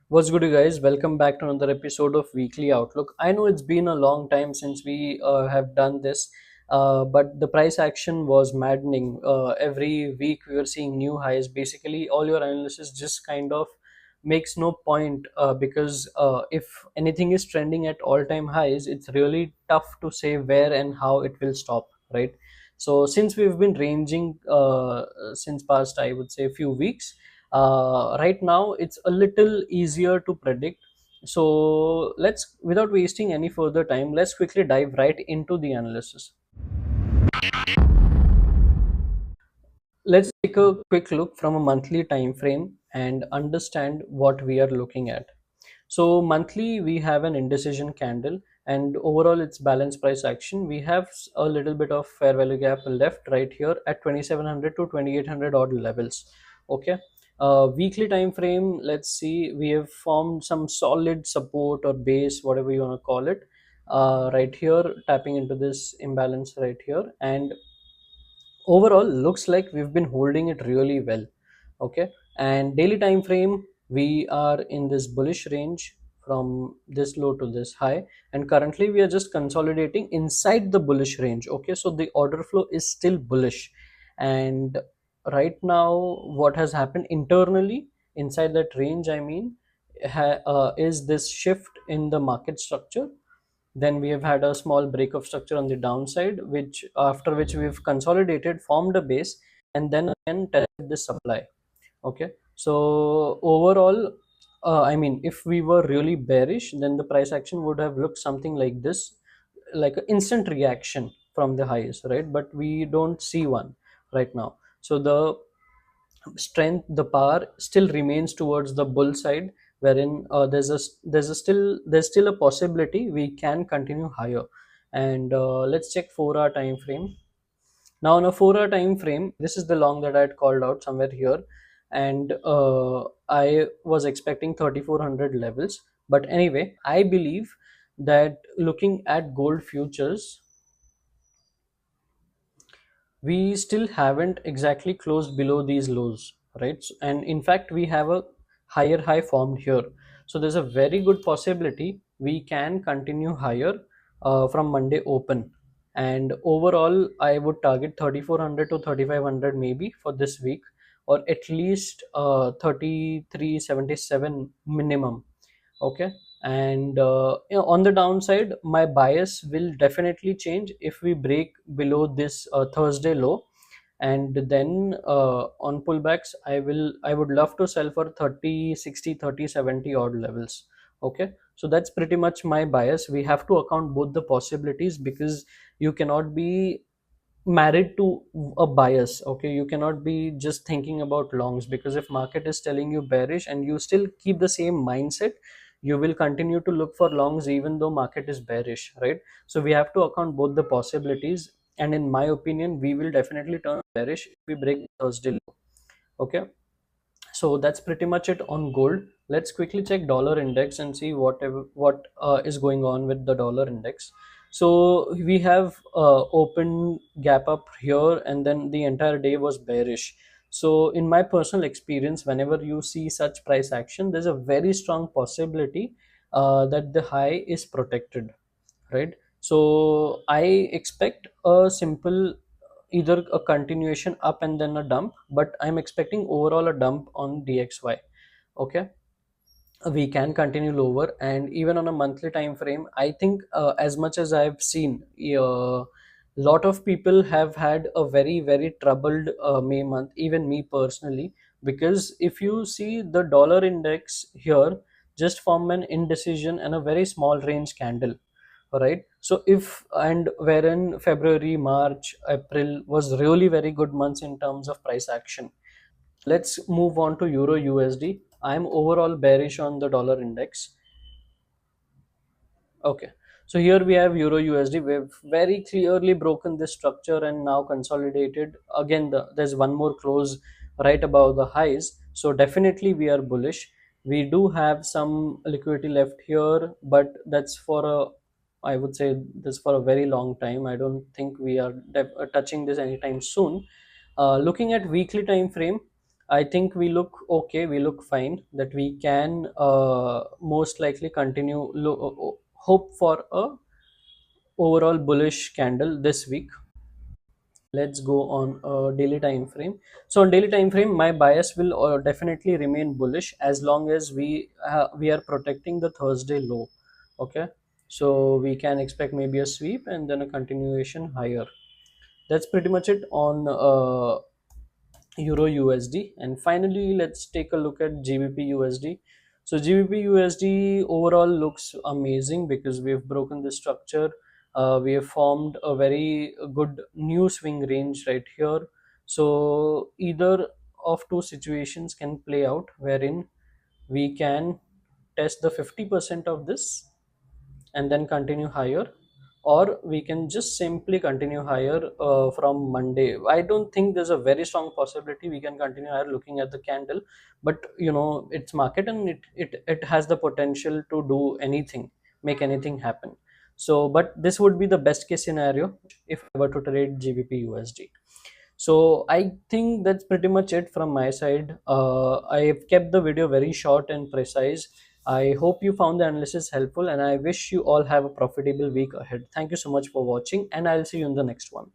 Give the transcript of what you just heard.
What's good, you guys? Welcome back to another episode of Weekly Outlook. I know it's been a long time since we have done this, but the price action was maddening. Every week we were seeing new highs. Basically, all your analysis just kind of makes no point because if anything is trending at all-time highs, it's really tough to say where and how it will stop, right? So since we've been ranging since past, I would say, a few weeks, right now it's a little easier to predict. So let's, without wasting any further time, let's quickly dive right into the analysis. Let's take a quick look from a monthly time frame and understand what we are looking at. So monthly we have an indecision candle, and overall it's balance price action. We have a little bit of fair value gap left right here at 2700 to 2800 odd levels. Okay. Weekly time frame, let's see, we have formed some solid support or base, whatever you want to call it, right here, tapping into this imbalance right here, and overall looks like we've been holding it really well. Okay. And daily time frame, we are in this bullish range from this low to this high, and currently we are just consolidating inside the bullish range. Okay, so the order flow is still bullish. And right now what has happened internally inside that range, I mean, is this shift in the market structure. Then we have had a small break of structure on the downside, which after which we've consolidated, formed a base, and then again tested this supply. Okay, so overall, I mean, if we were really bearish, then the price action would have looked something like this, like an instant reaction from the highs, right? But we don't see one right now. So the strength, the power still remains towards the bull side, wherein there's still a possibility we can continue higher. And let's check 4 hour time frame. Now on a 4 hour time frame, this is the long that I had called out somewhere here, and I was expecting 3400 levels. But anyway, I believe that looking at gold futures, we still haven't exactly closed below these lows, right? And in fact we have a higher high formed here, so there's a very good possibility we can continue higher from Monday open. And overall I would target 3400 to 3500 maybe for this week, or at least 3377 minimum. Okay. And on the downside, my bias will definitely change if we break below this Thursday low, and then on pullbacks I would love to sell for 30 60 30 70 odd levels. Okay, so that's pretty much my bias. We have to account both the possibilities, because you cannot be married to a bias. Okay, you cannot be just thinking about longs, because if market is telling you bearish and you still keep the same mindset, you will continue to look for longs even though market is bearish, right? So we have to account both the possibilities, and in my opinion we will definitely turn bearish if we break Thursday low. Okay, so that's pretty much it on gold. Let's quickly check dollar index and see what is going on with the dollar index. So we have open gap up here, and then the entire day was bearish. So in my personal experience, whenever you see such price action, there's a very strong possibility that the high is protected, right? So I expect a simple, either a continuation up and then a dump, but I'm expecting overall a dump on DXY. Okay, we can continue lower. And even on a monthly time frame, I think as much as I've seen, lot of people have had a very very troubled May month, even me personally, because if you see the dollar index here just form an indecision and a very small range candle, right? So if, and wherein February, March, April was really very good months in terms of price action. Let's move on to Euro USD. I'm overall bearish on the dollar index. Okay, so here we have Euro USD. We've very clearly broken this structure and now consolidated. Again, there's one more close right above the highs. So definitely we are bullish. We do have some liquidity left here, but that's for a, I would say this for a very long time. I don't think we are touching this anytime soon. Looking at weekly time frame, I think we look okay, we look fine, that we can most likely continue hope for a overall bullish candle this week. Let's go on a daily time frame. So on daily time frame, my bias will definitely remain bullish as long as we are protecting the Thursday low. Okay, so we can expect maybe a sweep and then a continuation higher. That's pretty much it on Euro USD. And finally, let's take a look at GBP USD. So GBP USD overall looks amazing because we have broken the structure. We have formed a very good new swing range right here. So either of two situations can play out, wherein we can test the 50% of this and then continue higher, or we can just simply continue higher from Monday. I don't think there's a very strong possibility we can continue higher looking at the candle, but it's market, and it has the potential to do anything, make anything happen. So but this would be the best case scenario if I were to trade GBP USD. So I think that's pretty much it from my side. I've kept the video very short and precise. I hope you found the analysis helpful, and I wish you all have a profitable week ahead. Thank you so much for watching, and I'll see you in the next one.